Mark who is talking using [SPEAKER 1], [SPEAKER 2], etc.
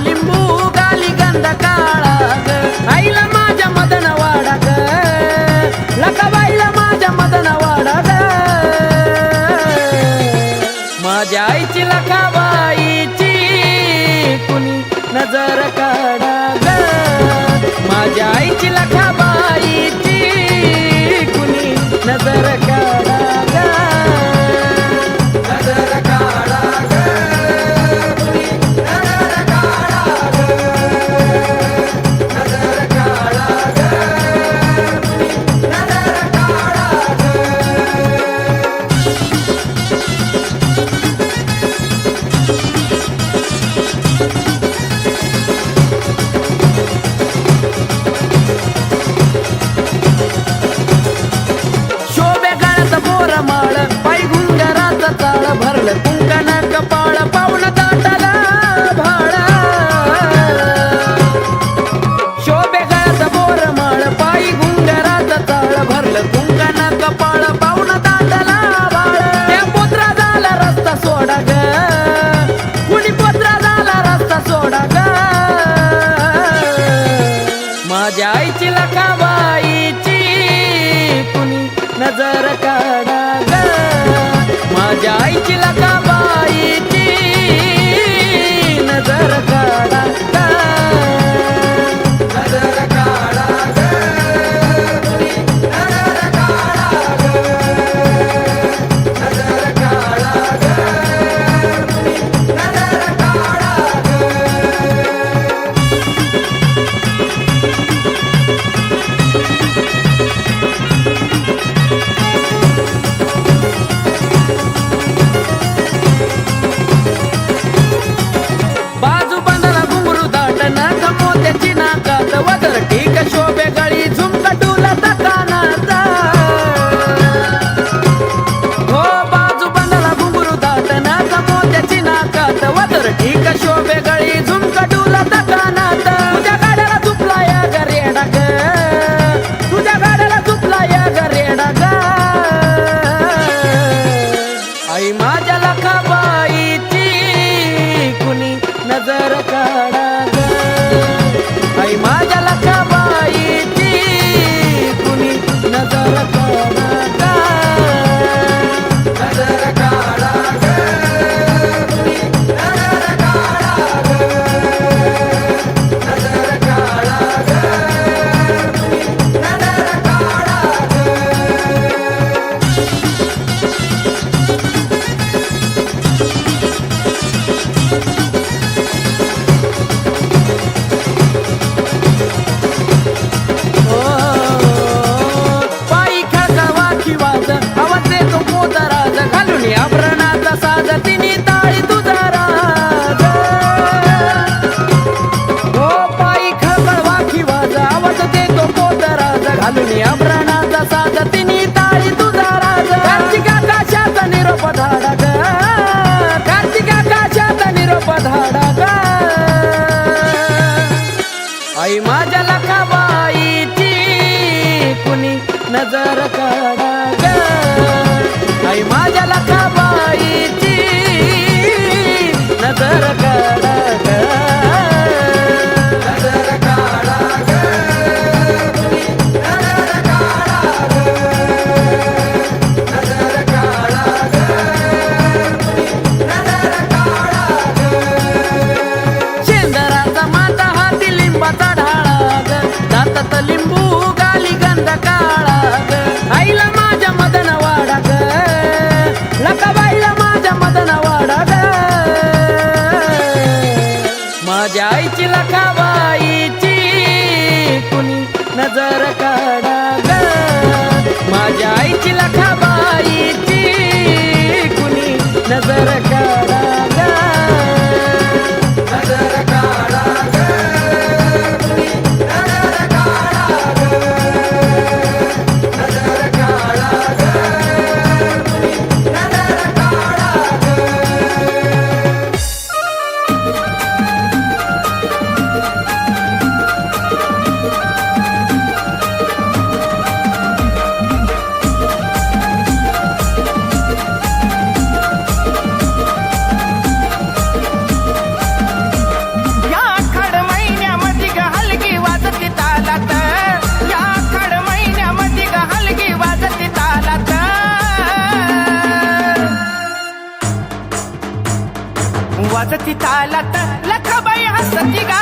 [SPEAKER 1] लिंबू गाली गंध काळा ग आईला माझ्या मदन वाडा ग लकाबाईला माझ्या मदन वाडा ग माझ्या आईची लकाबाईची कुणी नजर काढा ग माझ्या आईची लकाबाईची कुणी नजर काढा ग नजर काढा ग कुणी नजर काढा ग नजर काढा ग कुणी नजर काढा ग शोभे गळ्यात बोरमाळ पाय घुंगराचं ताळ भरलं कुंकण कपाळ पाऊण दाटाला भाळ शोभे गळ्यात बोरमाळ पाय घुंगराचं ताळ भरलं कुंकण कपाळ पाऊण दाटाला भाळ त्या पोत्रा झाला रस्ता सोडा ग कुणी पोत्रा झाला रस्ता सोडा ग माझ्या आईची लकाबाईची कुणी नजर काढा ग माझ्या आईची लकाबाईची नजर काढा ग नजर काढा ग कुणी नजर काढा ग नजर काढा ग कुणी नजर काढा ग बाजू बांधाला घुंगरू दाट नाक मोत्याची नाकात वदर ठीक शोभे गळी झुमका डुला कानाचा हो बाजू बांधाला घुंगरू दाट नाक मोत्याची नाकात वदर ठीक शोभे गळी झुमका डुला कानात तुझ्या गाड्याला झुपला या गरेडा ग तुझ्या गाड्याला झुपला या गरेडा ग आई माझ्या लकाबाईची कुणी नजर काढा ग आई माझ्या लकाबाईची कुणी नजर काढा ग नजर काढा ग कुणी नजर काढा ग नजर काढा ग कुणी नजर काढा ग पायी खळखळवा खिवाज आवाज येतो पोतराज घालून आभरणाचा साज तिने ताळी तुझा राज हो पायी खळखळवा खिवाज आवाज देतो पोतराज घालून आभरणाचा साज तिने ताळी तुझा राज कार्तिक आकाशाचा निरोप धाडा ग कार्तिक आकाशाचा निरोप धाडा ग आई माझ्या लकाबाईची कुणी नजर काढा ग आई माझ्या लकाबाईची नजर काढा ग नजर काढा ग कुणी नजर काढा ग नजर काढा ग कुणी नजर काढा ग शेंदराचा माता हाती लिंबाचा ढाळा ग दातात लिंबू गाली गंध काळा ग आईला माझ्या मदन वाडा ग लकाबाईला माझ्या मदन वाडा ग माझ्या आईची लकाबाईची कुणी नजर काढा ग माझ्या आईची लकाबाईची कुणी नजर काढा ग नजर काढा ग कुणी नजर काढा ग नजर काढा ग कुणी नजर काढा ग
[SPEAKER 2] वाजती तालात लखाबाई हसती गा